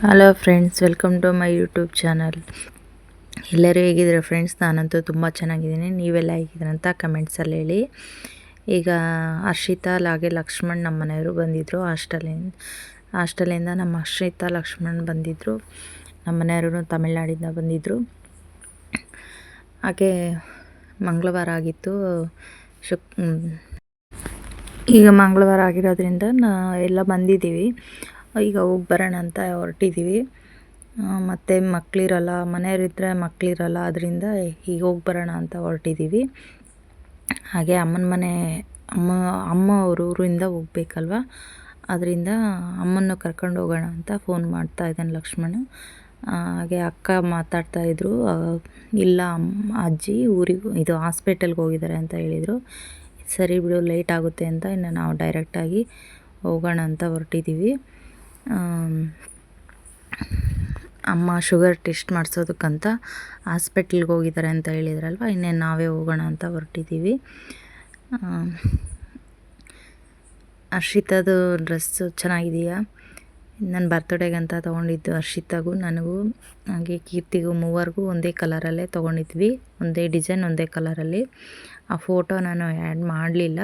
Hello friends, welcome to my YouTube channel. ಎಲ್ಲರೂ ಹೇಗಿದ್ದೀರಾ friends? ನಾನಂತೂ ತುಂಬ ಚೆನ್ನಾಗಿದ್ದೀನಿ. ನೀವೆಲ್ಲ ಹೇಗಿದ್ದೀರ ಅಂತ ಕಮೆಂಟ್ಸಲ್ಲಿ ಹೇಳಿ. ಈಗ ಹರ್ಷಿತಾ ಹಾಗೆ ಲಕ್ಷ್ಮಣ್ ನಮ್ಮ ಮನೆಯವರು ಬಂದಿದ್ದರು. ಹಾಸ್ಟೆಲಿಂದ ನಮ್ಮ ಹರ್ಷಿತಾ ಲಕ್ಷ್ಮಣ್ ಬಂದಿದ್ದರು. ನಮ್ಮ ಮನೆಯವರು ತಮಿಳ್ನಾಡಿಂದ ಬಂದಿದ್ದರು. ಹಾಗೆ ಮಂಗಳವಾರ ಆಗಿತ್ತು. ಈಗ ಮಂಗಳವಾರ ಆಗಿರೋದ್ರಿಂದ ಎಲ್ಲ ಬಂದಿದ್ದೀವಿ. ಈಗ ಹೋಗಿ ಬರೋಣ ಅಂತ ಹೊರಟಿದ್ದೀವಿ. ಮತ್ತು ಮಕ್ಕಳಿರಲ್ಲ, ಮನೆಯವರಿದ್ದರೆ ಮಕ್ಕಳಿರಲ್ಲ, ಅದರಿಂದ ಈಗ ಹೋಗಿ ಬರೋಣ ಅಂತ ಹೊರಟಿದ್ದೀವಿ. ಹಾಗೆ ಅಮ್ಮನ ಮನೆ ಅಮ್ಮ ಅವ್ರ ಊರಿಂದ ಹೋಗ್ಬೇಕಲ್ವ, ಅದರಿಂದ ಅಮ್ಮನ್ನು ಕರ್ಕೊಂಡು ಹೋಗೋಣ ಅಂತ ಫೋನ್ ಮಾಡ್ತಾ ಇದ್ದಾನೆ ಲಕ್ಷ್ಮಣ. ಹಾಗೆ ಅಕ್ಕ ಮಾತಾಡ್ತಾಯಿದ್ರು, ಇಲ್ಲ ಅಜ್ಜಿ ಊರಿಗೆ ಇದು ಹಾಸ್ಪಿಟಲ್ಗೆ ಹೋಗಿದ್ದಾರೆ ಅಂತ ಹೇಳಿದರು. ಸರಿ ಬಿಡು, ಲೇಟ್ ಆಗುತ್ತೆ ಅಂತ ಇನ್ನು ನಾವು ಡೈರೆಕ್ಟಾಗಿ ಹೋಗೋಣ ಅಂತ ಹೊರಟಿದ್ದೀವಿ. ಅಮ್ಮ ಶುಗರ್ ಟೆಸ್ಟ್ ಮಾಡಿಸೋದಕ್ಕಂತ ಹಾಸ್ಪಿಟ್ಲಿಗೆ ಹೋಗಿದ್ದಾರೆ ಅಂತ ಹೇಳಿದ್ರಲ್ವ, ಇನ್ನೇನು ನಾವೇ ಹೋಗೋಣ ಅಂತ ಹೊರಟಿದ್ದೀವಿ. ಹರ್ಷಿತಾದು ಡ್ರೆಸ್ಸು ಚೆನ್ನಾಗಿದೆಯಾ? ನನ್ನ ಬರ್ತಡೇಗೆ ಅಂತ ತೊಗೊಂಡಿದ್ದು ಹರ್ಷಿತಾಗೂ ನನಗೂ ಹಾಗೆ ಕೀರ್ತಿಗೂ, ಮೂವರಿಗೂ ಒಂದೇ ಕಲರಲ್ಲೇ ತೊಗೊಂಡಿದ್ವಿ. ಒಂದೇ ಡಿಸೈನ್, ಒಂದೇ ಕಲರಲ್ಲಿ. ಆ ಫೋಟೋ ನಾನು ಆ್ಯಡ್ ಮಾಡಲಿಲ್ಲ.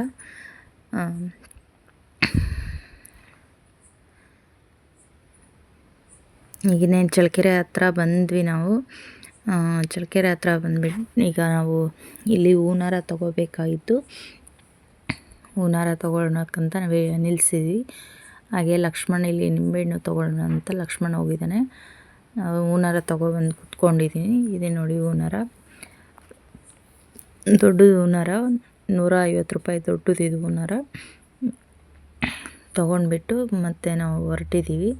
ಈಗಿನೇನು ಚಳ್ಳಕೆರೆ ಹತ್ರ ಬಂದ್ವಿ ನಾವು. ಚಳ್ಳಕೆರೆ ಹತ್ರ ಬಂದ್ಬಿಟ್ಟು ಈಗ ನಾವು ಇಲ್ಲಿ ಹೂನಾರ ತೊಗೋಬೇಕಾಗಿತ್ತು. ಹೂನಾರ ತೊಗೊಳೋಕ್ಕಂತ ನಾವೇ ನಿಲ್ಲಿಸಿದ್ವಿ. ಹಾಗೆ ಲಕ್ಷ್ಮಣ ಇಲ್ಲಿ ನಿಂಬೆಹಣ್ಣು ತೊಗೊಳ್ಳೋಣ ಅಂತ ಲಕ್ಷ್ಮಣ ಹೋಗಿದ್ದಾನೆ. ಹೂನಾರ ತೊಗೊಬಂದು ಕುತ್ಕೊಂಡಿದ್ದೀನಿ. ಇದೆ ನೋಡಿ ಹೂನಾರ, ದೊಡ್ಡದು ಹೂನಾರ, 150 ರೂಪಾಯಿ ದೊಡ್ಡದಿದು ಹೂನಾರ ತೊಗೊಂಡ್ಬಿಟ್ಟು ಮತ್ತೆ ನಾವು ಹೊರಟಿದ್ದೀವಿ.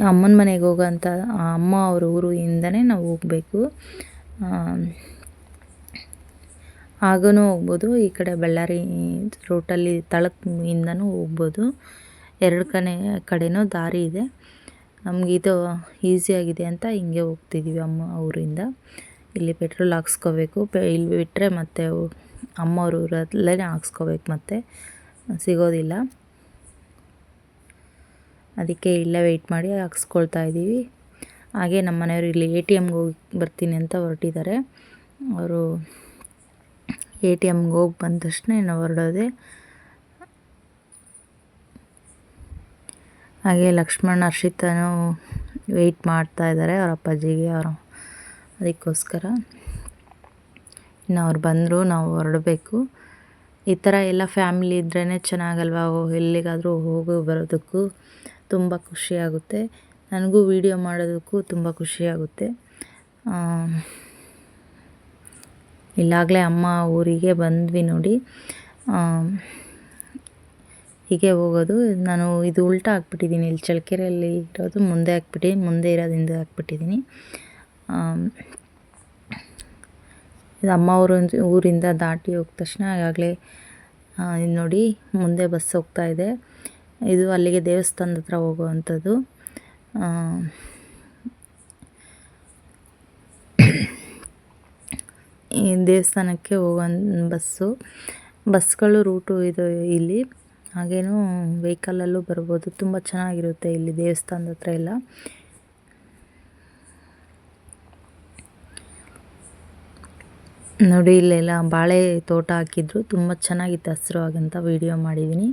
ಅಮ್ಮನ ಮನೆಗೆ ಹೋಗೋಂಥ ಅಮ್ಮ ಅವ್ರ ಊರಿಂದನೇ ನಾವು ಹೋಗಬೇಕು. ಆಗೂ ಹೋಗ್ಬೋದು, ಈ ಕಡೆ ಬಳ್ಳಾರಿ ರೂಟಲ್ಲಿ ತಳಕಿಂದನೂ ಹೋಗ್ಬೋದು. ಎರಡು ಕಡೆನೂ ದಾರಿ ಇದೆ. ನಮಗಿದು ಈಸಿಯಾಗಿದೆ ಅಂತ ಹಿಂಗೆ ಹೋಗ್ತಿದ್ದೀವಿ ಅಮ್ಮ ಊರಿಂದ. ಇಲ್ಲಿ ಪೆಟ್ರೋಲ್ ಹಾಕ್ಸ್ಕೋಬೇಕು. ಇಲ್ಲಿ ಬಿಟ್ಟರೆ ಮತ್ತೆ ಅಮ್ಮವ್ರ ಊರಲ್ಲೇ ಹಾಕ್ಸ್ಕೋಬೇಕು, ಮತ್ತೆ ಸಿಗೋದಿಲ್ಲ. ಅದಕ್ಕೆ ಇಲ್ಲೇ ವೆಯ್ಟ್ ಮಾಡಿ ಹಾಕ್ಸ್ಕೊಳ್ತಾ ಇದ್ದೀವಿ. ಹಾಗೆ ನಮ್ಮ ಮನೆಯವರು ಇಲ್ಲಿ ATMಗೆ ಹೋಗಿ ಬರ್ತೀನಿ ಅಂತ ಹೊರಟಿದ್ದಾರೆ. ಅವರು ATMಗೆ ಹೋಗಿ ಬಂದ ತಕ್ಷಣ ನಾವು ಹೊರಡೋದೆ. ಹಾಗೆ ಲಕ್ಷ್ಮಣ ಹರ್ಷಿತಾನು ವೆಯ್ಟ್ ಮಾಡ್ತಾ ಇದ್ದಾರೆ ಅವ್ರ ಅಪ್ಪಾಜಿಗೆ, ಅದಕ್ಕೋಸ್ಕರ. ಇನ್ನು ಅವ್ರು ಬಂದರು, ನಾವು ಹೊರಡಬೇಕು. ಈ ಥರ ಎಲ್ಲ ಫ್ಯಾಮಿಲಿ ಇದ್ರೇ ಚೆನ್ನಾಗಲ್ವ, ಎಲ್ಲಿಗಾದರೂ ಹೋಗಿ ಬರೋದಕ್ಕೂ ತುಂಬ ಖುಷಿಯಾಗುತ್ತೆ. ನನಗೂ ವಿಡಿಯೋ ಮಾಡೋದಕ್ಕೂ ತುಂಬ ಖುಷಿಯಾಗುತ್ತೆ. ಇಲ್ಲಾಗಲೇ ಅಮ್ಮ ಊರಿಗೆ ಬಂದ್ವಿ ನೋಡಿ. ಹೀಗೆ ಹೋಗೋದು. ನಾನು ಇದು ಉಲ್ಟಾ ಹಾಕ್ಬಿಟ್ಟಿದ್ದೀನಿ. ಇಲ್ಲಿ ಚಳ್ಳಕೆರೆಯಲ್ಲಿ ಇರೋದು ಮುಂದೆ ಹಾಕ್ಬಿಟ್ಟು, ಮುಂದೆ ಇರೋದು ಹಿಂದೆ ಹಾಕ್ಬಿಟ್ಟಿದ್ದೀನಿ. ಇದು ಅಮ್ಮ ಊರಿಂದ ದಾಟಿ ಹೋದ ತಕ್ಷಣ ಈಗಾಗಲೇ ಇದು ನೋಡಿ ಮುಂದೆ ಬಸ್ ಹೋಗ್ತಾ ಇದೆ. ಇದು ಅಲ್ಲಿಗೆ ದೇವಸ್ಥಾನದ ಹತ್ರ ಹೋಗುವಂಥದ್ದು. ಈ ದೇವಸ್ಥಾನಕ್ಕೆ ಹೋಗೋ ಬಸ್ಗಳು ರೂಟು ಇದು ಇಲ್ಲಿ. ಹಾಗೇನೂ ವೆಹಿಕಲಲ್ಲೂ ಬರ್ಬೋದು. ತುಂಬ ಚೆನ್ನಾಗಿರುತ್ತೆ ಇಲ್ಲಿ ದೇವಸ್ಥಾನದ ಹತ್ರ ಎಲ್ಲ. ನೋಡಿ, ಇಲ್ಲೆಲ್ಲ ಬಾಳೆ ತೋಟ ಹಾಕಿದ್ರು, ತುಂಬ ಚೆನ್ನಾಗಿತ್ತು. ಹಸಿರು ಆಗಂತ ವಿಡಿಯೋ ಮಾಡಿದ್ದೀನಿ.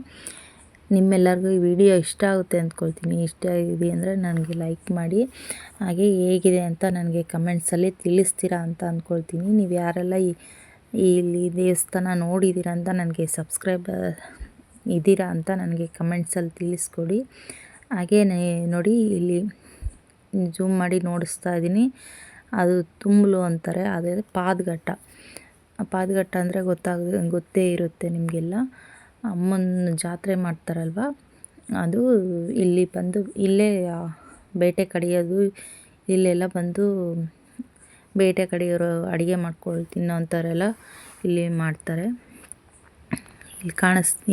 ನಿಮ್ಮೆಲ್ಲರಿಗೂ ಈ ವಿಡಿಯೋ ಇಷ್ಟ ಆಗುತ್ತೆ ಅಂದ್ಕೊಳ್ತೀನಿ. ಇಷ್ಟ ಆಗಿದೆ ಅಂದರೆ ನನಗೆ ಲೈಕ್ ಮಾಡಿ, ಹಾಗೆ ಹೇಗಿದೆ ಅಂತ ನನಗೆ ಕಮೆಂಟ್ಸಲ್ಲಿ ತಿಳಿಸ್ತೀರಾ ಅಂತ ಅಂದ್ಕೊಳ್ತೀನಿ. ನೀವು ಯಾರೆಲ್ಲ ಇಲ್ಲಿ ದೇವಸ್ಥಾನ ನೋಡಿದ್ದೀರಾ ಅಂತ ನನಗೆ ಸಬ್ಸ್ಕ್ರೈಬರ್ ಇದ್ದೀರಾ ಅಂತ ನನಗೆ ಕಮೆಂಟ್ಸಲ್ಲಿ ತಿಳಿಸ್ಕೊಡಿ. ಹಾಗೇ ನೋಡಿ, ಇಲ್ಲಿ ಜೂಮ್ ಮಾಡಿ ನೋಡಿಸ್ತಾ ಇದ್ದೀನಿ. ಅದು ತುಂಬಲು ಅಂತಾರೆ, ಅದೇ ಪಾದಘಟ್ಟ. ಪಾದಘಟ್ಟ ಅಂದರೆ ಗೊತ್ತೇ ಇರುತ್ತೆ ನಿಮಗೆಲ್ಲ. ಅಮ್ಮನ ಜಾತ್ರೆ ಮಾಡ್ತಾರಲ್ವ, ಅದು ಇಲ್ಲಿ ಬಂದು ಇಲ್ಲೇ ಬೇಟೆ ಕಡಿಯೋದು. ಇಲ್ಲೆಲ್ಲ ಬಂದು ಬೇಟೆ ಕಡಿಯೋರು ಅಡುಗೆ ಮಾಡ್ಕೊಂಡು ತಿನ್ನೋಂಥವರೆಲ್ಲ ಇಲ್ಲಿ ಮಾಡ್ತಾರೆ.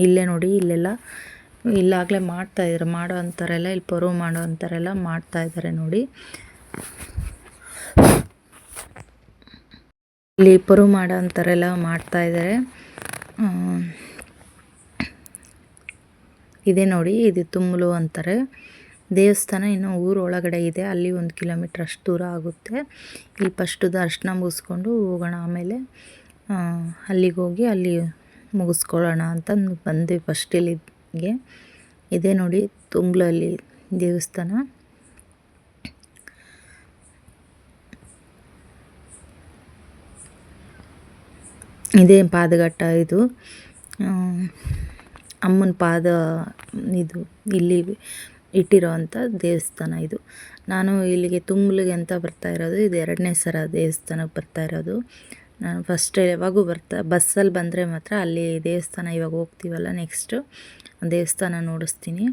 ಇಲ್ಲೇ ನೋಡಿ, ಇಲ್ಲೆಲ್ಲ ಇಲ್ಲಾಗಲೇ ಮಾಡ್ತಾಯಿದ್ದಾರೆ. ಮಾಡೋ ಅಂಥವರೆಲ್ಲ ಇಲ್ಲಿ ಪರು ಮಾಡೋ ಅಂಥವರೆಲ್ಲ ಮಾಡ್ತಾಯಿದ್ದಾರೆ ನೋಡಿ. ಇಲ್ಲಿ ಪರು ಮಾಡೋ ಅಂಥವರೆಲ್ಲ ಮಾಡ್ತಾಯಿದ್ದಾರೆ. ಇದೆ ನೋಡಿ, ಇದು ತುಮ್ಲು ಅಂತಾರೆ. ದೇವಸ್ಥಾನ ಇನ್ನು ಊರೊಳಗಡೆ ಇದೆ, ಅಲ್ಲಿ 1 ಕಿಲೋಮೀಟ್ರ್ ಅಷ್ಟು ದೂರ ಆಗುತ್ತೆ. ಇಲ್ಲಿ ಫಸ್ಟು ದರ್ಶನ ಮುಗಿಸ್ಕೊಂಡು ಹೋಗೋಣ, ಆಮೇಲೆ ಅಲ್ಲಿಗೆ ಹೋಗಿ ಅಲ್ಲಿ ಮುಗಿಸ್ಕೊಳ್ಳೋಣ ಅಂತ ಬಂದ್ವಿ ಫಸ್ಟ್ ಇಲ್ಲಿಗೆ. ಇದೇ ನೋಡಿ ತುಮ್ಲಲ್ಲಿ ದೇವಸ್ಥಾನ. ಇದೇ ಪಾದಘಟ್ಟ, ಇದು ಅಮ್ಮನ ಪಾದ ಇದು ಇಲ್ಲಿ ಇಟ್ಟಿರೋ ಅಂಥ ದೇವಸ್ಥಾನ ಇದು. ನಾನು ಇಲ್ಲಿಗೆ ತುಮ್ಲಿಗೆ ಅಂತ ಬರ್ತಾ ಇರೋದು, ಇದು 2ನೇ ಸಲ ದೇವಸ್ಥಾನಕ್ಕೆ ಬರ್ತಾ ಇರೋದು. ನಾನು ಫಸ್ಟ್ ಯಾವಾಗೂ ಬಸ್ಸಲ್ಲಿ ಬಂದರೆ ಮಾತ್ರ ಅಲ್ಲಿ ದೇವಸ್ಥಾನ ಇವಾಗ ಹೋಗ್ತೀವಲ್ಲ ನೆಕ್ಸ್ಟು ದೇವಸ್ಥಾನ ನೋಡಿಸ್ತೀನಿ.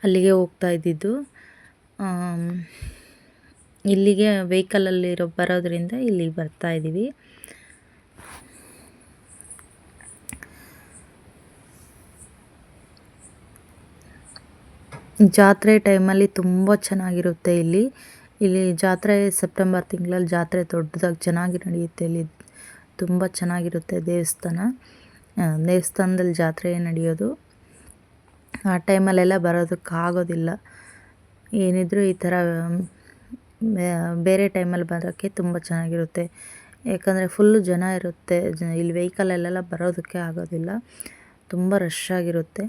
ಅಲ್ಲಿಗೆ ಹೋಗ್ತಾ ಇದ್ದಿದ್ದು. ಇಲ್ಲಿಗೆ ವೆಹಿಕಲಲ್ಲಿ ಬರೋದ್ರಿಂದ ಇಲ್ಲಿಗೆ ಬರ್ತಾ ಇದ್ದೀವಿ. ಜಾತ್ರೆ ಟೈಮಲ್ಲಿ ತುಂಬ ಚೆನ್ನಾಗಿರುತ್ತೆ ಇಲ್ಲಿ ಜಾತ್ರೆ ಸೆಪ್ಟೆಂಬರ್ ತಿಂಗಳಲ್ಲಿ ಜಾತ್ರೆ ದೊಡ್ಡದಾಗಿ ಚೆನ್ನಾಗಿ ನಡೆಯುತ್ತೆ. ಇಲ್ಲಿ ತುಂಬ ಚೆನ್ನಾಗಿರುತ್ತೆ ದೇವಸ್ಥಾನದಲ್ಲಿ ಜಾತ್ರೆ ನಡೆಯೋದು. ಆ ಟೈಮಲ್ಲೆಲ್ಲ ಬರೋದಕ್ಕಾಗೋದಿಲ್ಲ, ಏನಿದ್ರು ಈ ಥರ ಬೇರೆ ಟೈಮಲ್ಲಿ ಬರೋಕ್ಕೆ ತುಂಬ ಚೆನ್ನಾಗಿರುತ್ತೆ. ಯಾಕಂದರೆ ಫುಲ್ಲು ಜನ ಇರುತ್ತೆ, ಇಲ್ಲಿ ವೆಹಿಕಲಲ್ಲೆಲ್ಲ ಬರೋದಕ್ಕೆ ಆಗೋದಿಲ್ಲ, ತುಂಬ ರಶ್ ಆಗಿರುತ್ತೆ.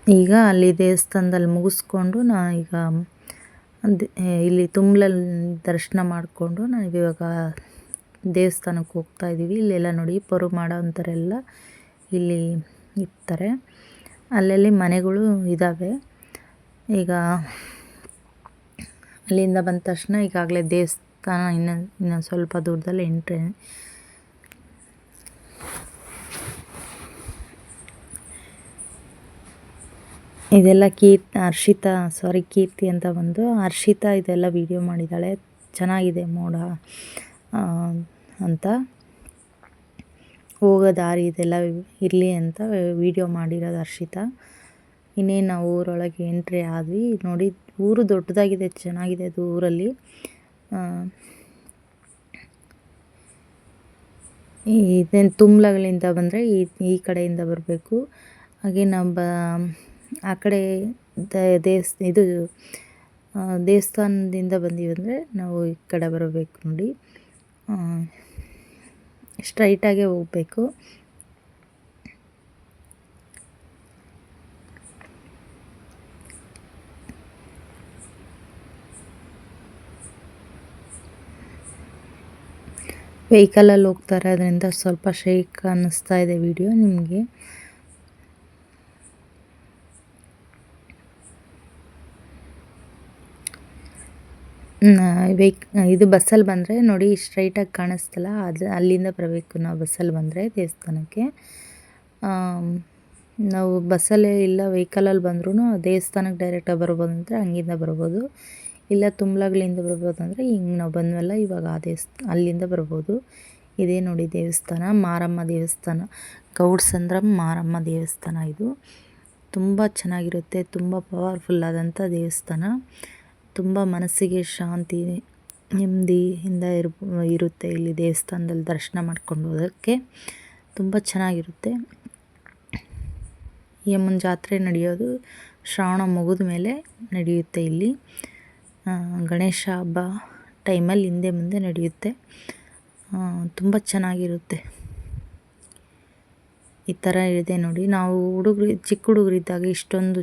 ಈಗ ಅಲ್ಲಿ ದೇವಸ್ಥಾನದಲ್ಲಿ ಮುಗಿಸ್ಕೊಂಡು ನಾನೀಗ ಇಲ್ಲಿ ತುಮ್ಲಲ್ಲಿ ದರ್ಶನ ಮಾಡಿಕೊಂಡು ನಾವಿವಾಗ ದೇವಸ್ಥಾನಕ್ಕೆ ಹೋಗ್ತಾ ಇದ್ದೀವಿ. ಇಲ್ಲೆಲ್ಲ ನೋಡಿ ಪರು ಮಾಡೋ ಅಂಥವರೆಲ್ಲ ಇಲ್ಲಿ ಇರ್ತಾರೆ. ಅಲ್ಲಲ್ಲಿ ಮನೆಗಳು ಇದ್ದಾವೆ. ಈಗ ಅಲ್ಲಿಂದ ಬಂದ ತಕ್ಷಣ ಈಗಾಗಲೇ ದೇವಸ್ಥಾನ ಇನ್ನೊಂದು ಸ್ವಲ್ಪ ದೂರದಲ್ಲಿ ಎಂಟ್ರಿ. ಇದೆಲ್ಲ ಕೀರ್ತಿ ಅಂತ ಬಂದು ಹರ್ಷಿತಾ ಇದೆಲ್ಲ ವಿಡಿಯೋ ಮಾಡಿದ್ದಾಳೆ. ಚೆನ್ನಾಗಿದೆ ಮೋಡ ಅಂತ, ಹೋಗೋ ದಾರಿ ಇದೆಲ್ಲ ಇರಲಿ ಅಂತ ವಿಡಿಯೋ ಮಾಡಿರೋದು ಹರ್ಷಿತಾ. ಇನ್ನೇನು ನಾವು ಊರೊಳಗೆ ಎಂಟ್ರಿ ಆದ್ವಿ. ನೋಡಿ ಊರು ದೊಡ್ಡದಾಗಿದೆ, ಚೆನ್ನಾಗಿದೆ ಅದು ಊರಲ್ಲಿ. ಇದೇನು ತುಮ್ಲಗಳಿಂದ ಬಂದರೆ ಈ ಕಡೆಯಿಂದ ಬರಬೇಕು. ಹಾಗೆ ನಮ್ಮ ಆ ಕಡೆ ಇದು ದೇವಸ್ಥಾನದಿಂದ ಬಂದೀವಿ ಅಂದರೆ ನಾವು ಈ ಕಡೆ ಬರಬೇಕು ನೋಡಿ, ಸ್ಟ್ರೈಟಾಗೇ ಹೋಗಬೇಕು. ವೆಹಿಕಲಲ್ಲಿ ಹೋಗ್ತಾರೆ, ಅದರಿಂದ ಸ್ವಲ್ಪ ಶೇಕ್ ಅನ್ನಿಸ್ತಾ ಇದೆ ವಿಡಿಯೋ ನಿಮಗೆ. ಇದು ಬಸ್ಸಲ್ಲಿ ಬಂದರೆ ನೋಡಿ ಸ್ಟ್ರೈಟಾಗಿ ಕಾಣಿಸ್ತಲ್ಲ, ಅಲ್ಲಿಂದ ಬರಬೇಕು ನಾವು ಬಸ್ಸಲ್ಲಿ ಬಂದರೆ ದೇವಸ್ಥಾನಕ್ಕೆ. ನಾವು ಬಸ್ಸಲ್ಲೇ ಇಲ್ಲ ವೆಹಿಕಲಲ್ಲಿ ಬಂದ್ರೂ ದೇವಸ್ಥಾನಕ್ಕೆ ಡೈರೆಕ್ಟಾಗಿ ಬರ್ಬೋದು ಅಂದರೆ ಹಂಗಿಂದ ಬರ್ಬೋದು, ಇಲ್ಲ ತುಮ್ಲಗಳಿಂದ ಬರ್ಬೋದು ಅಂದರೆ ಹಿಂಗೆ ನಾವು ಬಂದ್ವಲ್ಲ ಇವಾಗ ಅಲ್ಲಿಂದ ಬರ್ಬೋದು. ಇದೇ ನೋಡಿ ದೇವಸ್ಥಾನ, ಮಾರಮ್ಮ ದೇವಸ್ಥಾನ, ಗೌಡ್ಸಂದ್ರಂ ಮಾರಮ್ಮ ದೇವಸ್ಥಾನ. ಇದು ತುಂಬ ಚೆನ್ನಾಗಿರುತ್ತೆ, ತುಂಬ ಪವರ್ಫುಲ್ ಆದಂಥ ದೇವಸ್ಥಾನ. ತುಂಬ ಮನಸ್ಸಿಗೆ ಶಾಂತಿ ನೆಮ್ಮದಿಯಿಂದ ಇರುತ್ತೆ ಇಲ್ಲಿ ದೇವಸ್ಥಾನದಲ್ಲಿ ದರ್ಶನ ಮಾಡ್ಕೊಂಡು ಹೋಗೋಕ್ಕೆ ತುಂಬ ಚೆನ್ನಾಗಿರುತ್ತೆ. ಈ ಅಮ್ಮನ ಜಾತ್ರೆ ನಡೆಯೋದು ಶ್ರಾವಣ ಮುಗಿದ ಮೇಲೆ ನಡೆಯುತ್ತೆ ಇಲ್ಲಿ. ಗಣೇಶ ಹಬ್ಬ ಟೈಮಲ್ಲಿ ಹಿಂದೆ ಮುಂದೆ ನಡೆಯುತ್ತೆ, ತುಂಬ ಚೆನ್ನಾಗಿರುತ್ತೆ. ಈ ಥರ ಇದೆ ನೋಡಿ. ನಾವು ಚಿಕ್ಕ ಹುಡುಗರಿದ್ದಾಗ ಇಷ್ಟೊಂದು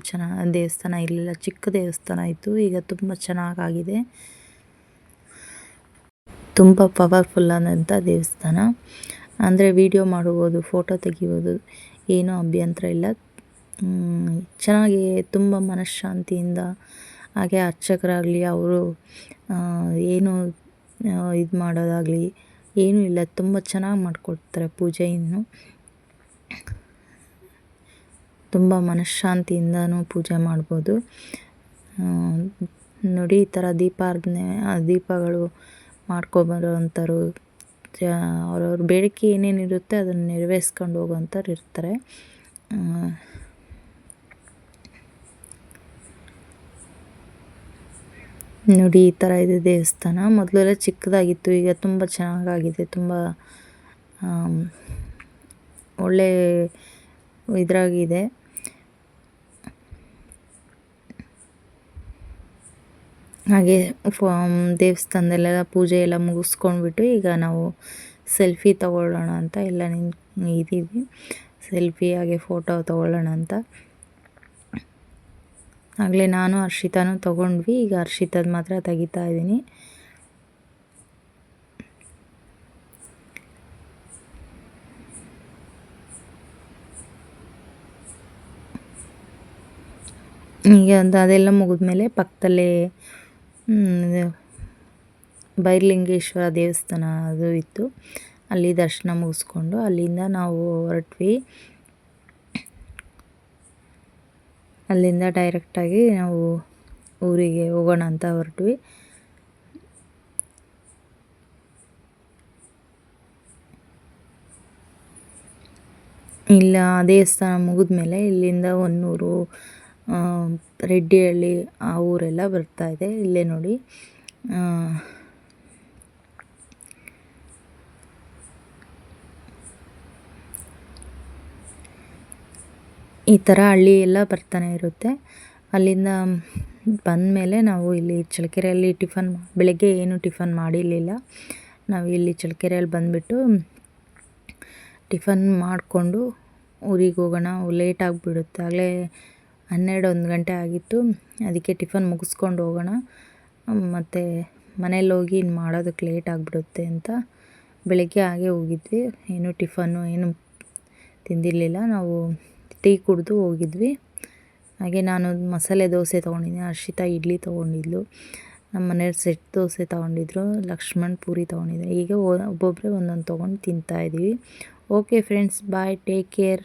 ದೇವಸ್ಥಾನ ಇರಲಿಲ್ಲ, ಚಿಕ್ಕ ದೇವಸ್ಥಾನ ಇತ್ತು. ಈಗ ತುಂಬ ಚೆನ್ನಾಗಾಗಿದೆ, ತುಂಬ ಪವರ್ಫುಲ್ ಆದಂಥ ದೇವಸ್ಥಾನ. ಅಂದರೆ ವಿಡಿಯೋ ಮಾಡ್ಬೋದು, ಫೋಟೋ ತೆಗಿಬೋದು, ಏನೂ ಅಭ್ಯಂತರ ಇಲ್ಲ. ಚೆನ್ನಾಗಿ ತುಂಬ ಮನಃಶಾಂತಿಯಿಂದ, ಹಾಗೆ ಅರ್ಚಕರಾಗಲಿ ಅವರು ಏನು ಇದು ಮಾಡೋದಾಗಲಿ ಏನೂ ಇಲ್ಲ, ತುಂಬ ಚೆನ್ನಾಗಿ ಮಾಡಿಕೊಡ್ತಾರೆ ಪೂಜೆಯನ್ನು. ತುಂಬ ಮನಃಶಾಂತಿಯಿಂದನೂ ಪೂಜೆ ಮಾಡ್ಬೋದು ನೋಡಿ. ಈ ಥರ ದೀಪಗಳು ಮಾಡ್ಕೊಬರೋ ಅಂಥವ್ರು, ಅವ್ರವ್ರ ಬೇಡಿಕೆ ಏನೇನಿರುತ್ತೆ ಅದನ್ನು ನೆರವೇರಿಸ್ಕೊಂಡು ಹೋಗೋವಂಥವ್ರು ಇರ್ತಾರೆ. ನೋಡಿ ಈ ಥರ ಇದೆ ದೇವಸ್ಥಾನ. ಮೊದಲೆಲ್ಲ ಚಿಕ್ಕದಾಗಿತ್ತು, ಈಗ ತುಂಬ ಚೆನ್ನಾಗಾಗಿದೆ, ತುಂಬ ಒಳ್ಳೆ ಇದ್ರಾಗಿದೆ. ಹಾಗೆ ದೇವಸ್ಥಾನದಲ್ಲೆಲ್ಲ ಪೂಜೆ ಎಲ್ಲ ಮುಗಿಸ್ಕೊಂಡ್ಬಿಟ್ಟು ಈಗ ನಾವು ಸೆಲ್ಫಿ ತಗೊಳ್ಳೋಣ ಅಂತ ಎಲ್ಲ ಇದ್ದೀವಿ. ಸೆಲ್ಫಿ ಹಾಗೆ ಫೋಟೋ ತಗೊಳ್ಳೋಣ ಅಂತ ಆಗಲೇ ನಾನು ಹರ್ಷಿತಾನು ತೊಗೊಂಡ್ವಿ. ಈಗ ಹರ್ಷಿತದ ಮಾತ್ರ ತೆಗಿತಾ ಇದ್ದೀನಿ. ಈಗ ಅದೆಲ್ಲ ಮುಗಿದ್ಮೇಲೆ ಪಕ್ಕದಲ್ಲೇ ಬೈರಲಿಂಗೇಶ್ವರ ದೇವಸ್ಥಾನ ಅದು ಇತ್ತು. ಅಲ್ಲಿ ದರ್ಶನ ಮುಗಿಸ್ಕೊಂಡು ಅಲ್ಲಿಂದ ನಾವು ಹೊರಟ್ವಿ. ಅಲ್ಲಿಂದ ಡೈರೆಕ್ಟಾಗಿ ನಾವು ಊರಿಗೆ ಹೋಗೋಣ ಅಂತ ಹೊರಟ್ವಿ. ಇಲ್ಲ ದೇವಸ್ಥಾನ ಮುಗಿದ್ಮೇಲೆ ಇಲ್ಲಿಂದ ಹೊನ್ನೂರು, ರೆಡ್ಡಿಹಳ್ಳಿ ಆ ಊರೆಲ್ಲ ಬರ್ತಾಯಿದೆ. ಇಲ್ಲೇ ನೋಡಿ ಈ ಥರ ಹಳ್ಳಿ ಎಲ್ಲ ಬರ್ತಾನೆ ಇರುತ್ತೆ. ಅಲ್ಲಿಂದ ಬಂದಮೇಲೆ ನಾವು ಇಲ್ಲಿ ಚಳ್ಳಕೆರೆಯಲ್ಲಿ ಬೆಳಗ್ಗೆ ಏನು ಟಿಫನ್ ಮಾಡಿರಲಿಲ್ಲ. ನಾವು ಇಲ್ಲಿ ಚಳ್ಳಕೆರೆಯಲ್ಲಿ ಬಂದುಬಿಟ್ಟು ಟಿಫನ್ ಮಾಡಿಕೊಂಡು ಊರಿಗೆ ಹೋಗೋಣ, ಲೇಟ್ ಆಗಿಬಿಡುತ್ತೆ. ಆಗಲೇ 12-1 ಗಂಟೆ ಆಗಿತ್ತು. ಅದಕ್ಕೆ ಟಿಫನ್ ಮುಗಿಸ್ಕೊಂಡು ಹೋಗೋಣ, ಮತ್ತು ಮನೇಲಿ ಹೋಗಿ ಇನ್ನು ಮಾಡೋದಕ್ಕೆ ಲೇಟ್ ಆಗಿಬಿಡುತ್ತೆ ಅಂತ ಬೆಳಗ್ಗೆ ಹಾಗೆ ಹೋಗಿದ್ವಿ. ಏನು ಟಿಫನ್ನು ಏನು ತಿಂದಿರಲಿಲ್ಲ. ನಾವು ಟೀ ಕುಡಿದು ಹೋಗಿದ್ವಿ. ಹಾಗೆ ನಾನು ಮಸಾಲೆ ದೋಸೆ ತೊಗೊಂಡಿದ್ದೆ, ಹರ್ಷಿತಾ ಇಡ್ಲಿ ತೊಗೊಂಡಿದ್ಲು, ನಮ್ಮ ಮನೆಯವ್ರು ಸೆಟ್ ದೋಸೆ ತೊಗೊಂಡಿದ್ರು, ಲಕ್ಷ್ಮಣ್ ಪೂರಿ ತೊಗೊಂಡಿದ್ದೆ. ಈಗ ಒಬ್ಬೊಬ್ಬರೇ ಒಂದೊಂದು ತೊಗೊಂಡು ತಿಂತಾಯಿದ್ದೀವಿ. ಓಕೆ ಫ್ರೆಂಡ್ಸ್, ಬಾಯ್, ಟೇಕ್ ಕೇರ್.